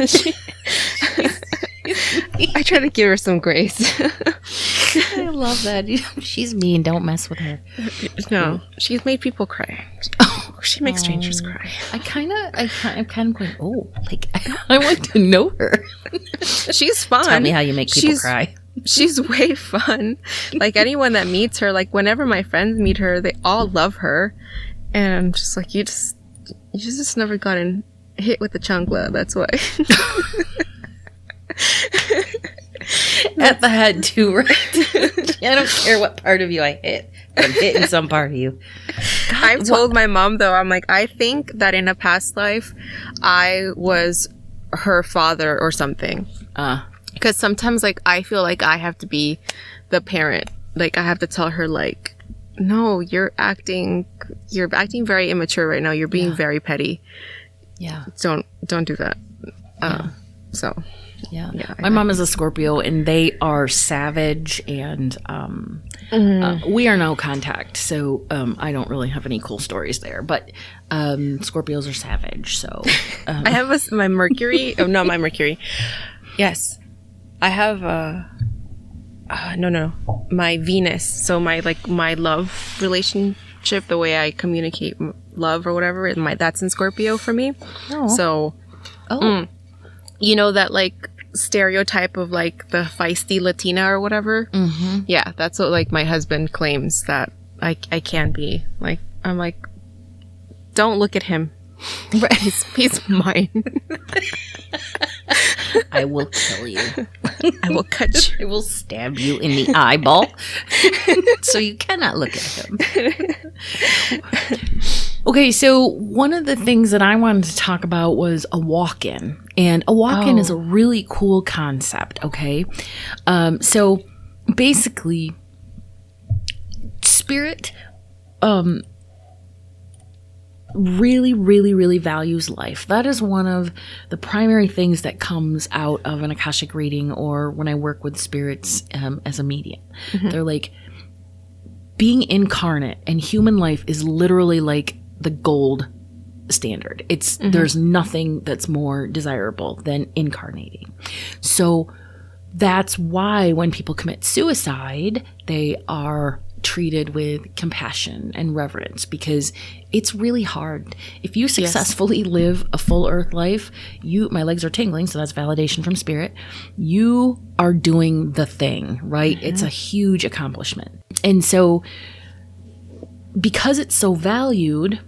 I try to give her some grace. I love that. She's mean. Don't mess with her. No, she's made people cry. Oh, she makes strangers cry. I'm kind of going, oh, like I want to know her. She's fun. Tell me how you make people cry. She's way fun. Like anyone that meets her, like whenever my friends meet her, they all love her. And I'm just like, You just never gotten hit with the chancla. That's why. At the head too, right? I don't care what part of you I hit. I'm hitting some part of you. God, I've told my mom, though, I'm like, I think that in a past life, I was her father or something. Because sometimes, like, I feel like I have to be the parent. Like, I have to tell her, like, no, you're acting very immature right now. You're being very petty. Yeah. Don't do that. So. Yeah. My mom is a Scorpio, and they are savage, and we are no contact, so I don't really have any cool stories there. But Scorpios are savage, so I have my Mercury. Oh, not my Mercury. Yes, I have no, my Venus. So my love relationship, the way I communicate love or whatever, that's in Scorpio for me. Oh. So, you know that like stereotype of like the feisty Latina or whatever. Mm-hmm. Yeah, that's what like my husband claims that I can be. Like, I'm like, don't look at him. Right. He's mine. I will kill you. I will cut you. I will stab you in the eyeball. So you cannot look at him. Okay, so one of the things that I wanted to talk about was a walk-in. And a walk-in is a really cool concept, okay? So basically, spirit really, really, really values life. That is one of the primary things that comes out of an Akashic reading or when I work with spirits as a medium. Mm-hmm. They're like, being incarnate and human life is literally like the gold standard. It's there's nothing that's more desirable than incarnating. So that's why when people commit suicide, they are treated with compassion and reverence, because it's really hard. If you successfully live a full earth life, my legs are tingling, so that's validation from spirit. You are doing the thing, right? Mm-hmm. It's a huge accomplishment. And so because it's so valued,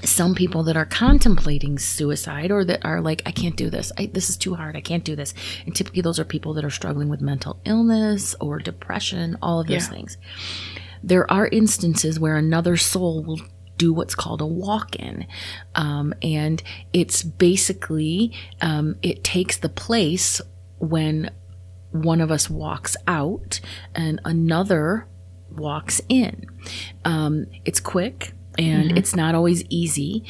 some people that are contemplating suicide or that are like, I can't do this. This is too hard. I can't do this. And typically those are people that are struggling with mental illness or depression, all of those things. There are instances where another soul will do what's called a walk-in. And it's basically, it takes the place when one of us walks out and another walks in. It's quick. And it's not always easy.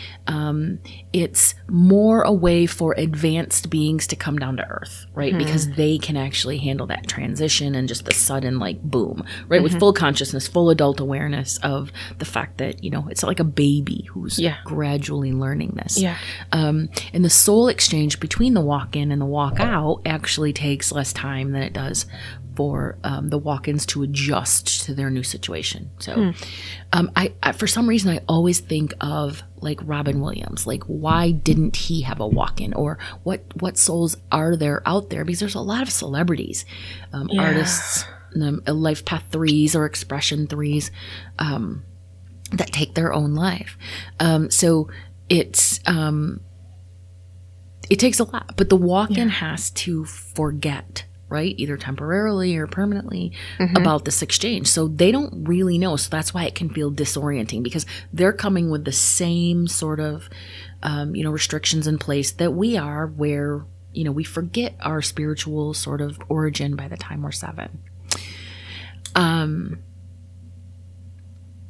It's more a way for advanced beings to come down to earth, right? Because they can actually handle that transition and just the sudden, like, boom, right? With full consciousness, full adult awareness of the fact that, you know, it's not like a baby who's gradually learning this. Yeah. And the soul exchange between the walk-in and the walk-out actually takes less time than it does for the walk-ins to adjust to their new situation. So I for some reason, I always think of like Robin Williams, like why didn't he have a walk-in, or what souls are there out there? Because there's a lot of celebrities, artists, life path 3s or expression 3s that take their own life. So it takes a lot, but the walk-in has to forget, right? Either temporarily or permanently about this exchange. So they don't really know. So that's why it can feel disorienting, because they're coming with the same sort of, restrictions in place that we are, where, we forget our spiritual sort of origin by the time we're 7. And,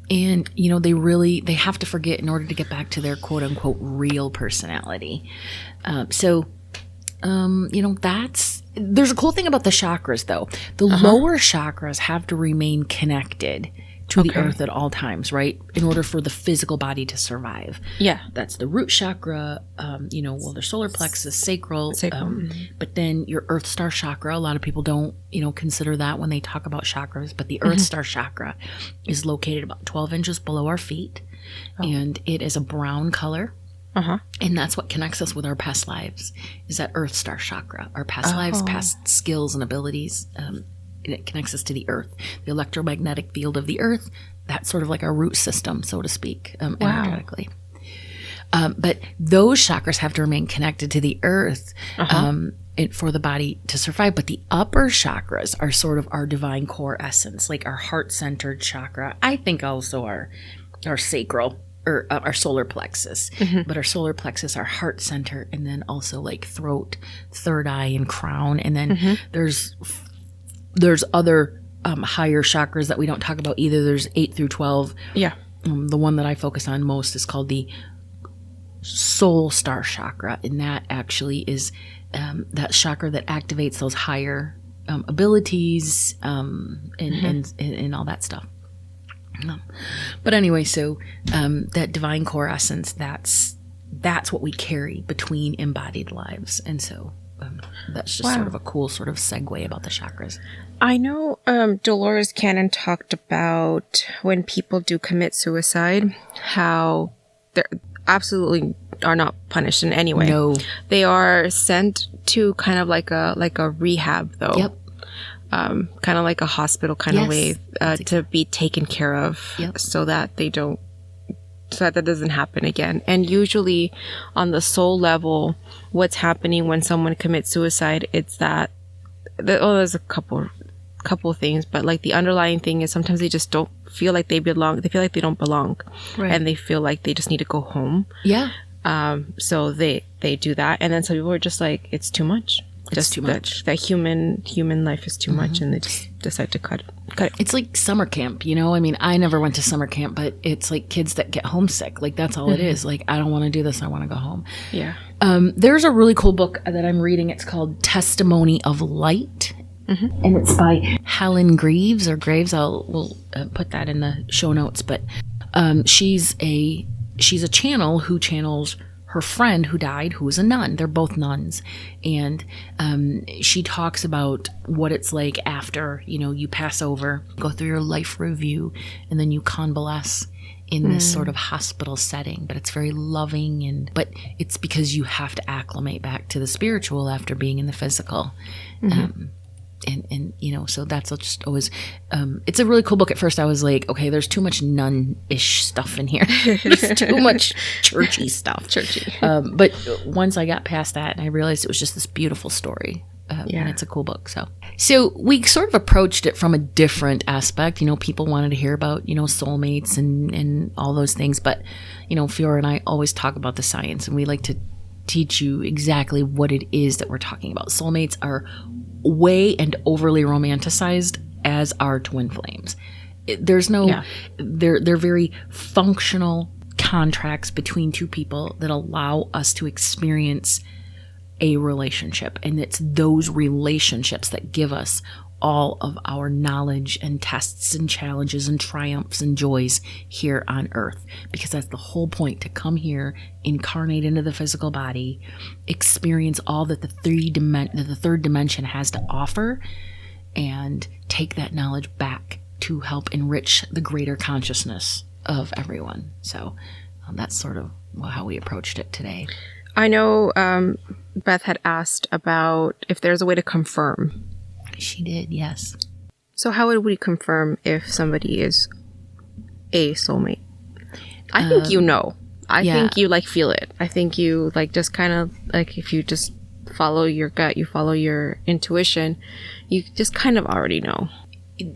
they have to forget in order to get back to their quote unquote real personality. There's a cool thing about the chakras, though. The lower chakras have to remain connected to the earth at all times, right? In order for the physical body to survive. Yeah. That's the root chakra, their solar plexus, sacral. But then your earth star chakra, a lot of people don't, consider that when they talk about chakras. But the earth star chakra is located about 12 inches below our feet. And it is a brown color. And that's what connects us with our past lives, is that earth star chakra, our past lives, past skills and abilities. And it connects us to the earth, the electromagnetic field of the earth. That's sort of like our root system, so to speak, energetically. But those chakras have to remain connected to the earth for the body to survive. But the upper chakras are sort of our divine core essence, like our heart-centered chakra. I think also our sacral, or our solar plexus. But our solar plexus, our heart center, and then also like throat, third eye, and crown. And then there's other higher chakras that we don't talk about either. There's 8 through 12. Yeah. The one that I focus on most is called the soul star chakra, and that actually is that chakra that activates those higher abilities and all that stuff. But anyway, so that divine core essence, that's what we carry between embodied lives, and so that's just sort of a cool sort of segue about the chakras. I know Dolores Cannon talked about when people do commit suicide, how they're absolutely are not punished in any way. No, they are sent to kind of like a rehab, though. Yep. Kind of like a hospital kind of way to be taken care of, so that that doesn't happen again. And usually on the soul level, what's happening when someone commits suicide, it's that there's a couple things, but like the underlying thing is sometimes they just don't feel like they belong. They feel like they don't belong, right. And they feel like they just need to go home. Yeah. So they do that, and then some people are just like, it's too much. It's too much. That human life is too much, and they just decide to cut it. It's like summer camp, you know? I mean, I never went to summer camp, but it's like kids that get homesick. Like, that's all it is. Like, I don't want to do this. I want to go home. Yeah. There's a really cool book that I'm reading. It's called Testimony of Light. And it's by Helen Greaves or Greaves. We'll put that in the show notes. But she's a channel who channels her friend who died, who was a nun. They're both nuns. And she talks about what it's like after, you pass over, go through your life review, and then you convalesce in this sort of hospital setting. But it's very loving, but it's because you have to acclimate back to the spiritual after being in the physical. And so that's just always, it's a really cool book. At first I was like, okay, there's too much nun-ish stuff in here. There's too much churchy stuff. But once I got past that, and I realized it was just this beautiful story. And it's a cool book. So we sort of approached it from a different aspect. People wanted to hear about, soulmates and all those things. But, Fiora and I always talk about the science, and we like to teach you exactly what it is that we're talking about. Soulmates are way and overly romanticized, as are twin flames. There's no, they're very functional contracts between two people that allow us to experience a relationship. And it's those relationships that give us all of our knowledge and tests and challenges and triumphs and joys here on earth, because that's the whole point, to come here, incarnate into the physical body, experience all that the third dimension has to offer, and take that knowledge back to help enrich the greater consciousness of everyone. So that's sort of how we approached it today. I know Beth had asked about if there's a way to confirm. She did, yes. So how would we confirm if somebody is a soulmate? I think I think you feel it. I think you just kind of if you just follow your gut, you follow your intuition, you just kind of already know.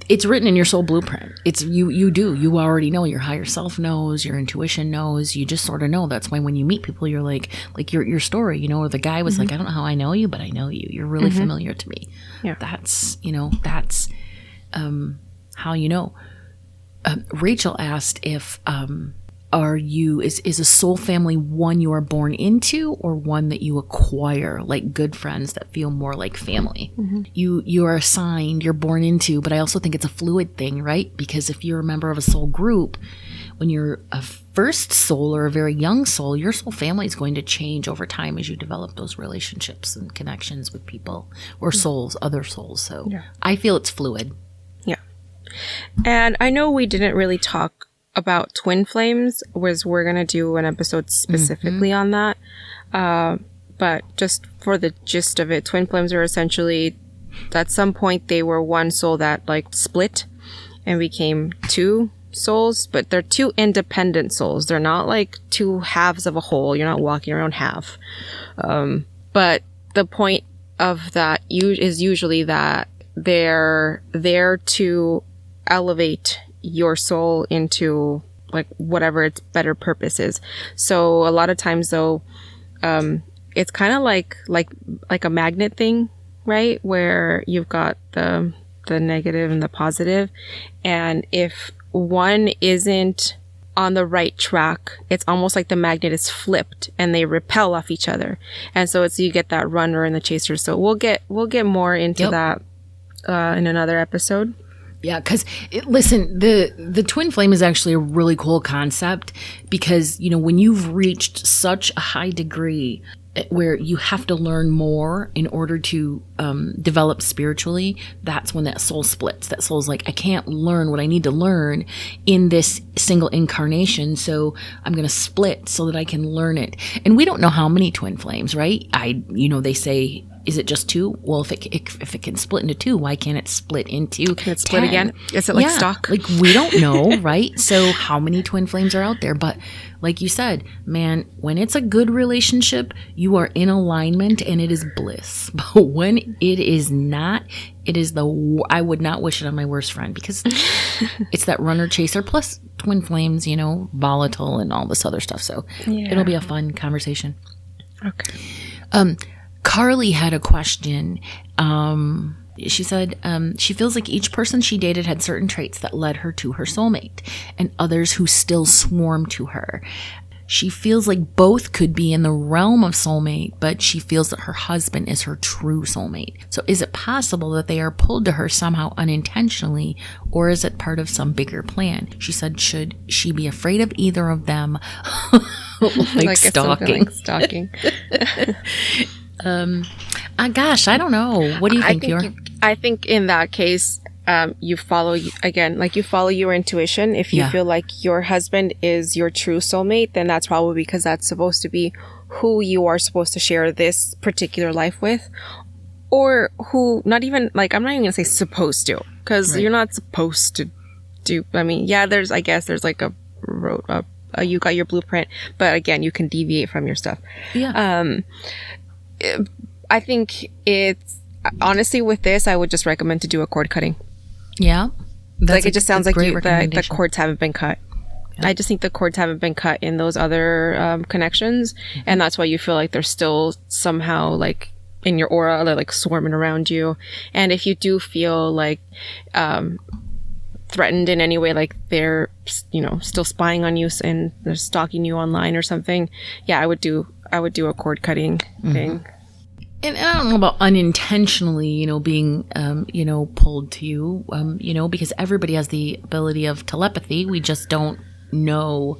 It's written in your soul blueprint. It's you already know. Your higher self knows, your intuition knows, you just sort of know. That's why when you meet people, you're like your story, or the guy was like, I don't know how I know you, but I know you. You're really familiar to me. Yeah. That's how you know. Rachel asked if is a soul family one you are born into or one that you acquire, like good friends that feel more like family? You are assigned, you're born into, but I also think it's a fluid thing, right? Because if you're a member of a soul group, when you're a first soul or a very young soul, your soul family is going to change over time as you develop those relationships and connections with people or souls, other souls. So I feel it's fluid. Yeah. And I know we didn't really talk about twin flames, we're going to do an episode specifically on that. But just for the gist of it, twin flames are essentially, at some point they were one soul that split and became two souls, but they're two independent souls. They're not like two halves of a whole. You're not walking around half. But the point of that is usually that they're there to elevate your soul into like whatever its better purpose is. So a lot of times though, it's kind of like a magnet thing, right? Where you've got the negative and the positive, and if one isn't on the right track, it's almost like the magnet is flipped and they repel off each other, and so you get that runner and the chaser. So we'll get more into that in another episode. Yeah, because listen, the twin flame is actually a really cool concept, because when you've reached such a high degree where you have to learn more in order to develop spiritually, that's when that soul splits. That soul's like, I can't learn what I need to learn in this single incarnation, so I'm going to split so that I can learn it. And we don't know how many twin flames, right? They say, is it just two? Well, if it can split into two, why can't it split into Can it split 10? Again? Is it like stock? Like, we don't know, right? So how many twin flames are out there? But like you said, man, when it's a good relationship, you are in alignment and it is bliss. But when it is not, it is I would not wish it on my worst friend, because it's that runner chaser plus twin flames, volatile and all this other stuff. So it'll be a fun conversation. Okay. Carly had a question. She said she feels like each person she dated had certain traits that led her to her soulmate, and others who still swarm to her. She feels like both could be in the realm of soulmate, but she feels that her husband is her true soulmate. So is it possible that they are pulled to her somehow unintentionally, or is it part of some bigger plan? She said, should she be afraid of either of them? like stalking. Gosh, I don't know. What do you think, Fior? I think in that case, you follow your intuition. If you feel like your husband is your true soulmate, then that's probably because that's supposed to be who you are supposed to share this particular life with, or who I'm not even gonna say supposed to, because you're not supposed to do. I mean, there's like a road. You got your blueprint, but again, you can deviate from your stuff. I think it's honestly, with this, I would just recommend to do a cord cutting. Yeah, it just sounds like the cords haven't been cut. I just think the cords haven't been cut in those other connections, and that's why you feel like they're still somehow like in your aura, they're like swarming around you. And if you do feel like threatened in any way, like they're still spying on you and they're stalking you online or something, I would do a cord cutting thing. And I don't know about unintentionally, being, pulled to you, because everybody has the ability of telepathy. We just don't know.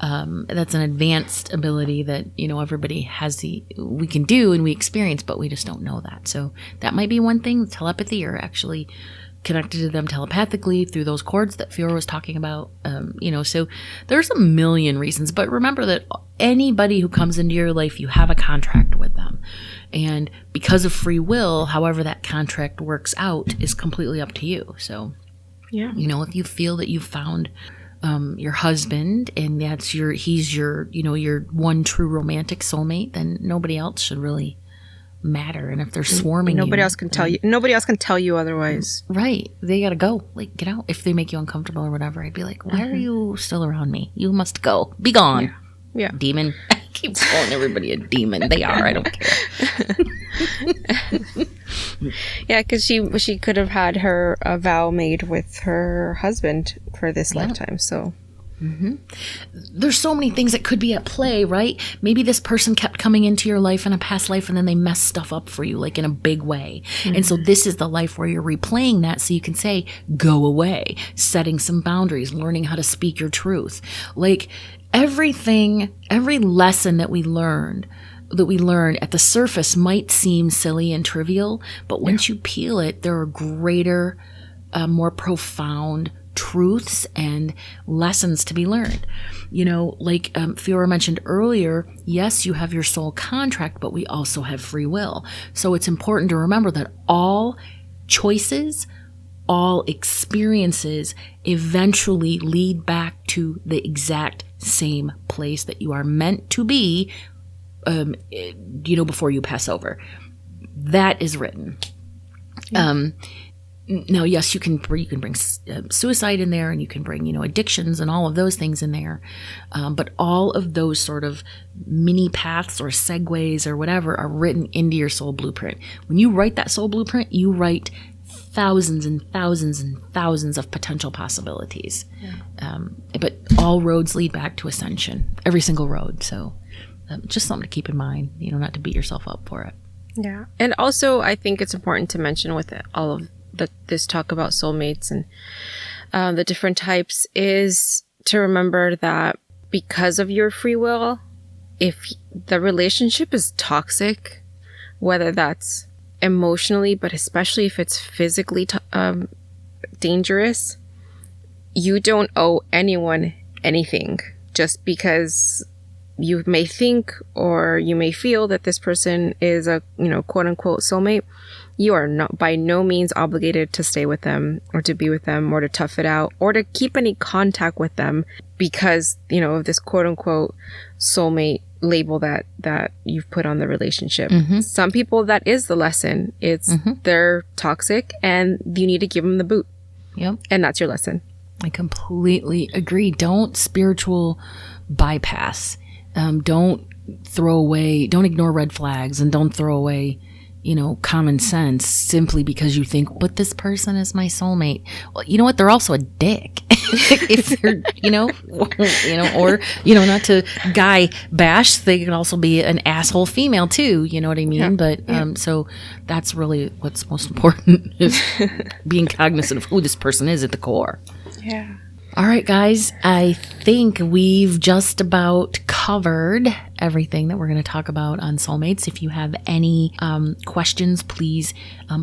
That's an advanced ability that, everybody has we can do and we experience, but we just don't know that. So that might be one thing, telepathy, or actually connected to them telepathically through those cords that Fiora was talking about. So there's a million reasons, but remember that anybody who comes into your life, you have a contract with them. And because of free will, however that contract works out is completely up to you. So, if you feel that you've found your husband and he's your one true romantic soulmate, then nobody else should really matter. And if they're swarming, nobody else can tell you otherwise. Right. They gotta go. Like, get out. If they make you uncomfortable or whatever, I'd be like, why are you still around me? You must go. Be gone. Yeah. Demon. I keep calling everybody a demon. They are. I don't care. Because she could have had her vow made with her husband for this lifetime. So. Mm-hmm. There's so many things that could be at play, right? Maybe this person kept coming into your life in a past life and then they messed stuff up for you, like in a big way. Mm-hmm. And so this is the life where you're replaying that, so you can say, go away, setting some boundaries, learning how to speak your truth. Like every lesson that we learn at the surface might seem silly and trivial, but once you peel it, there are greater, more profound truths and lessons to be learned. Like Fiora mentioned earlier, yes, you have your soul contract, but we also have free will. So it's important to remember that all choices all experiences eventually lead back to the exact same place that you are meant to be, before you pass over. That is written. Now, yes, you can bring suicide in there, and you can bring, addictions and all of those things in there. But all of those sort of mini paths or segues or whatever are written into your soul blueprint. When you write that soul blueprint, you write thousands and thousands and thousands of potential possibilities. Yeah. But all roads lead back to ascension, every single road. So just something to keep in mind, not to beat yourself up for it. Yeah. And also, I think it's important to mention with all of this talk about soulmates and the different types is to remember that because of your free will, if the relationship is toxic, whether that's emotionally, but especially if it's physically dangerous, you don't owe anyone anything just because you may think or you may feel that this person is a, quote unquote soulmate. You are not by no means obligated to stay with them or to be with them or to tough it out or to keep any contact with them because, of this quote unquote soulmate label that you've put on the relationship. Mm-hmm. Some people, that is the lesson. It's they're toxic and you need to give them the boot. Yep. And that's your lesson. I completely agree. Don't spiritual bypass. Don't ignore red flags, and don't throw away, common sense simply because you think, but this person is my soulmate. Well, you know what? They're also a dick. If they're, or, not to guy bash, they can also be an asshole female too. You know what I mean? Yeah. But, so that's really what's most important is being cognizant of who this person is at the core. Yeah. All right, guys, I think we've just about covered everything that we're going to talk about on soulmates. If you have any questions, please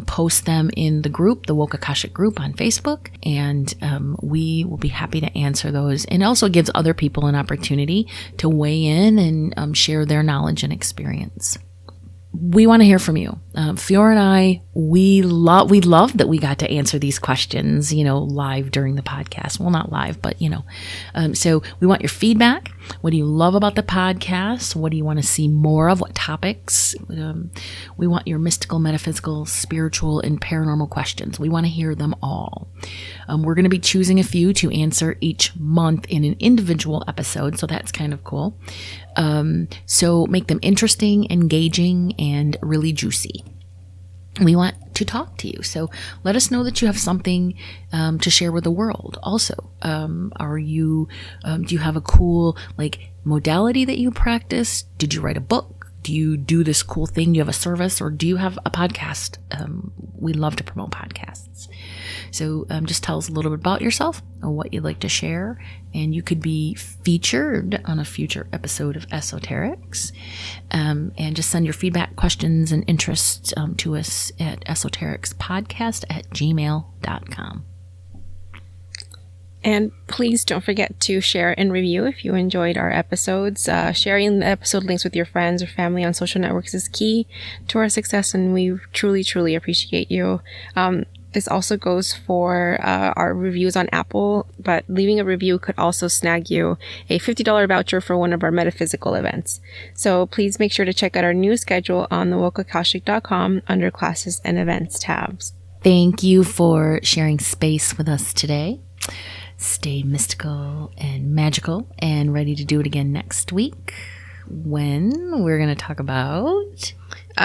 post them in the group, the Woke Akashic group on Facebook, and we will be happy to answer those. And also gives other people an opportunity to weigh in and share their knowledge and experience. We want to hear from you. Fiora and I, we love that we got to answer these questions, live during the podcast. Well, not live, but, so we want your feedback. What do you love about the podcast? What do you want to see more of? What topics? We want your mystical, metaphysical, spiritual, and paranormal questions. We want to hear them all. We're going to be choosing a few to answer each month in an individual episode, so that's kind of cool. So make them interesting, engaging, and really juicy. We want to talk to you. So let us know that you have something to share with the world. Also, do you have a cool modality that you practice? Did you write a book? Do you do this cool thing? Do you have a service, or do you have a podcast? We love to promote podcasts. So just tell us a little bit about yourself and what you'd like to share. And you could be featured on a future episode of Esoterics. And just send your feedback, questions, and interests to us at esotericspodcast@gmail.com. And please don't forget to share and review if you enjoyed our episodes. Sharing the episode links with your friends or family on social networks is key to our success, and we truly, truly appreciate you. This also goes for our reviews on Apple, but leaving a review could also snag you a $50 voucher for one of our metaphysical events. So please make sure to check out our new schedule on thewokeakashic.com under classes and events tabs. Thank you for sharing space with us today. Stay mystical and magical and ready to do it again next week when we're going to talk about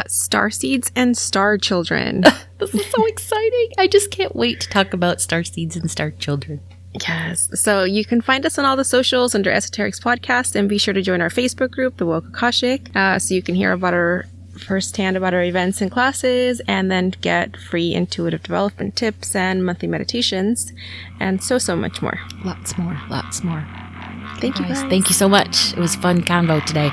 star seeds and star children. This is so exciting. I just can't wait to talk about star seeds and star children. Yes. So you can find us on all the socials under Esoterics Podcast, and be sure to join our Facebook group, The Woke Akashic, so you can hear about firsthand about our events and classes, and then get free intuitive development tips and monthly meditations, and so much more. Lots more. Thank you guys. Thank you so much. It was a fun convo today.